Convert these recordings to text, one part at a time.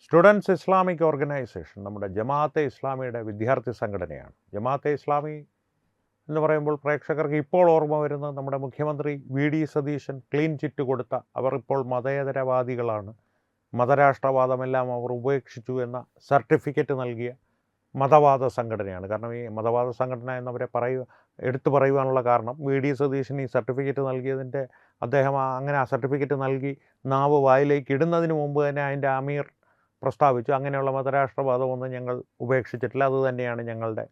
Students Islamic organisation നമ്മുടെ ജമാഅത്തെ ഇസ്ലാമിയുടെ വിദ്യാർത്ഥി സംഘടനയാണ്. ജമാഅത്തെ ഇസ്ലാമി എന്ന് പറയുമ്പോൾ പ്രേക്ഷകർക്ക് ഇപ്പോൾ ഓർമ്മ വരുന്നത് നമ്മുടെ മുഖ്യമന്ത്രി വി.ഡി. സതീശൻ ക്ലീൻ ചിറ്റ് കൊടുത്ത, അവർ ഇപ്പോൾ മതേതരവാദികളാണ്, മതരാഷ്ട്രവാദമെല്ലാം അവർ ഉപേക്ഷിച്ചു എന്ന സർട്ടിഫിക്കറ്റ് നൽകിയ മതവാദ സംഘടനയാണ്. കാരണം ഈ മതവാദ സംഘടന എന്നവരെ എടുത്തു പറയുവാനുള്ള കാരണം വി.ഡി. സതീശൻ ഈ സർട്ടിഫിക്കറ്റ് നൽകിയതിൻ്റെ അദ്ദേഹം അങ്ങനെ ആ സർട്ടിഫിക്കറ്റ് നൽകി നാവ് വായിലേക്ക് ഇടുന്നതിന് മുമ്പ് തന്നെ അതിൻ്റെ അമീർ പ്രസ്താവിച്ചു, അങ്ങനെയുള്ള മതരാഷ്ട്രവാദമൊന്നും ഞങ്ങൾ ഉപേക്ഷിച്ചിട്ടില്ല, അതുതന്നെയാണ് ഞങ്ങളുടെ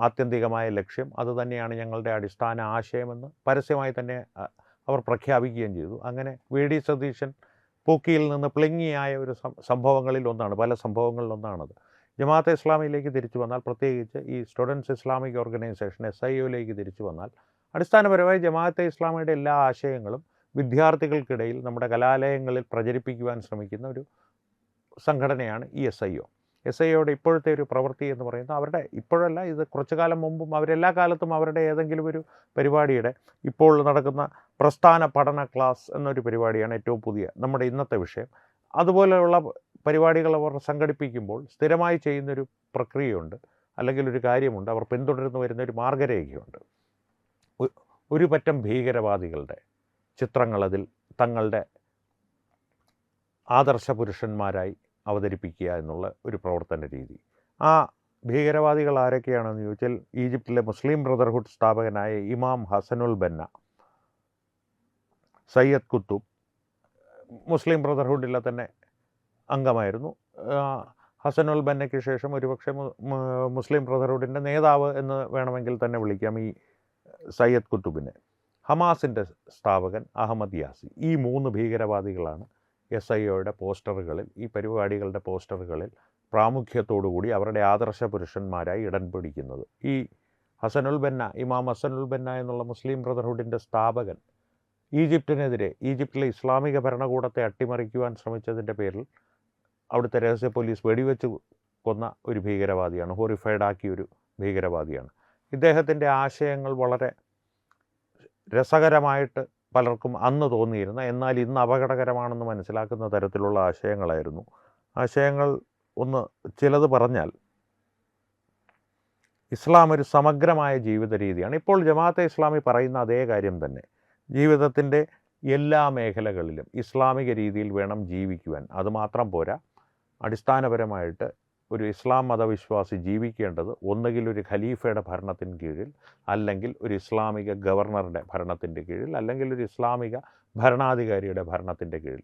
ആത്യന്തികമായ ലക്ഷ്യം, അതുതന്നെയാണ് ഞങ്ങളുടെ അടിസ്ഥാന ആശയമെന്ന് പരസ്യമായി തന്നെ അവർ പ്രഖ്യാപിക്കുകയും ചെയ്തു. അങ്ങനെ വി.ഡി. സതീശൻ പൂക്കിയിൽ നിന്ന് പ്ലിങ്ങിയായ ഒരു സംഭവങ്ങളിൽ ഒന്നാണ്, പല സംഭവങ്ങളിലൊന്നാണത്. ജമാഅത്തെ ഇസ്ലാമിയിലേക്ക് തിരിച്ചു വന്നാൽ, പ്രത്യേകിച്ച് ഈ സ്റ്റുഡൻസ് ഇസ്ലാമിക് ഓർഗനൈസേഷൻ SIOയിലേക്ക് തിരിച്ചു വന്നാൽ, അടിസ്ഥാനപരമായി ജമാഅത്തെ ഇസ്ലാമിയുടെ എല്ലാ ആശയങ്ങളും വിദ്യാർത്ഥികൾക്കിടയിൽ നമ്മുടെ കലാലയങ്ങളിൽ പ്രചരിപ്പിക്കുവാൻ ശ്രമിക്കുന്ന ഒരു സംഘടനയാണ് ഈ SIO. SIOയുടെ ഇപ്പോഴത്തെ ഒരു പ്രവൃത്തി എന്ന് പറയുന്നത്, അവരുടെ ഇപ്പോഴല്ല, ഇത് കുറച്ചു കാലം മുമ്പും അവരെല്ലാ കാലത്തും അവരുടെ ഏതെങ്കിലും ഒരു പരിപാടിയുടെ, ഇപ്പോൾ നടക്കുന്ന പ്രസ്ഥാന പഠന ക്ലാസ് എന്നൊരു പരിപാടിയാണ് ഏറ്റവും പുതിയ നമ്മുടെ ഇന്നത്തെ വിഷയം. അതുപോലെയുള്ള പരിപാടികൾ അവർ സംഘടിപ്പിക്കുമ്പോൾ സ്ഥിരമായി ചെയ്യുന്നൊരു പ്രക്രിയയുണ്ട്, അല്ലെങ്കിൽ ഒരു കാര്യമുണ്ട്, അവർ പിന്തുടർന്നു വരുന്ന ഒരു മാർഗരേഖയുണ്ട്. ഒരു പറ്റം ഭീകരവാദികളുടെ ചിത്രങ്ങൾ അതിൽ തങ്ങളുടെ ആദർശ പുരുഷന്മാരായി അവതരിപ്പിക്കുക എന്നുള്ള ഒരു പ്രവർത്തന രീതി. ആ ഭീകരവാദികൾ ആരൊക്കെയാണെന്ന് ചോദിച്ചാൽ, ഈജിപ്തിലെ മുസ്ലിം ബ്രദർഹുഡ് സ്ഥാപകനായ ഇമാം ഹസനുൽ ബന്ന, സയ്യദ് കുത്തുബ് മുസ്ലിം ബ്രദർഹുഡിലെ തന്നെ അംഗമായിരുന്നു. ഹസനുൽ ബന്നയ്ക്ക് ശേഷം ഒരുപക്ഷെ മുസ്ലിം ബ്രദർഹുഡിൻ്റെ നേതാവ് എന്ന് വേണമെങ്കിൽ തന്നെ വിളിക്കാം ഈ സയ്യദ് കുത്തുബിനെ. ഹമാസിൻ്റെ സ്ഥാപകൻ അഹമ്മദ് യാസി. ഈ 3 ഭീകരവാദികളാണ് SIOയുടെ പോസ്റ്ററുകളിൽ, ഈ പരിപാടികളുടെ പോസ്റ്ററുകളിൽ പ്രാമുഖ്യത്തോടുകൂടി അവരുടെ ആദർശ പുരുഷന്മാരായി ഇടം പിടിക്കുന്നത്. ഈ ഹസനുൽ ബന്ന, ഇമാം ഹസനുൽ ബന്ന എന്നുള്ള മുസ്ലിം ബ്രദർഹുഡിൻ്റെ സ്ഥാപകൻ ഈജിപ്തിനെതിരെ, ഈജിപ്തിലെ ഇസ്ലാമിക ഭരണകൂടത്തെ അട്ടിമറിക്കുവാൻ ശ്രമിച്ചതിൻ്റെ പേരിൽ അവിടുത്തെ രഹസ്യ പോലീസ് വെടിവെച്ച് കൊന്ന ഒരു ഭീകരവാദിയാണ്, ഹോറിഫൈഡ് ഒരു ഭീകരവാദിയാണ്. ഇദ്ദേഹത്തിൻ്റെ ആശയങ്ങൾ വളരെ രസകരമായിട്ട് പലർക്കും അന്ന് തോന്നിയിരുന്ന, എന്നാൽ ഇന്ന് അപകടകരമാണെന്ന് മനസ്സിലാക്കുന്ന തരത്തിലുള്ള ആശയങ്ങളായിരുന്നു. ആശയങ്ങൾ ചിലത് പറഞ്ഞാൽ, ഇസ്ലാം ഒരു സമഗ്രമായ ജീവിത രീതിയാണ്. ഇപ്പോൾ ജമാഅത്തെ ഇസ്ലാമി പറയുന്ന അതേ കാര്യം തന്നെ. ജീവിതത്തിൻ്റെ എല്ലാ മേഖലകളിലും ഇസ്ലാമിക രീതിയിൽ വേണം ജീവിക്കുവാൻ. അതുമാത്രം പോരാ, അടിസ്ഥാനപരമായിട്ട് ഒരു ഇസ്ലാം മതവിശ്വാസി ജീവിക്കേണ്ടത് ഒന്നുകിൽ ഒരു ഖലീഫയുടെ ഭരണത്തിന് കീഴിൽ, അല്ലെങ്കിൽ ഒരു ഇസ്ലാമിക ഗവർണറുടെ ഭരണത്തിൻ്റെ കീഴിൽ, അല്ലെങ്കിൽ ഒരു ഇസ്ലാമിക ഭരണാധികാരിയുടെ ഭരണത്തിൻ്റെ കീഴിൽ.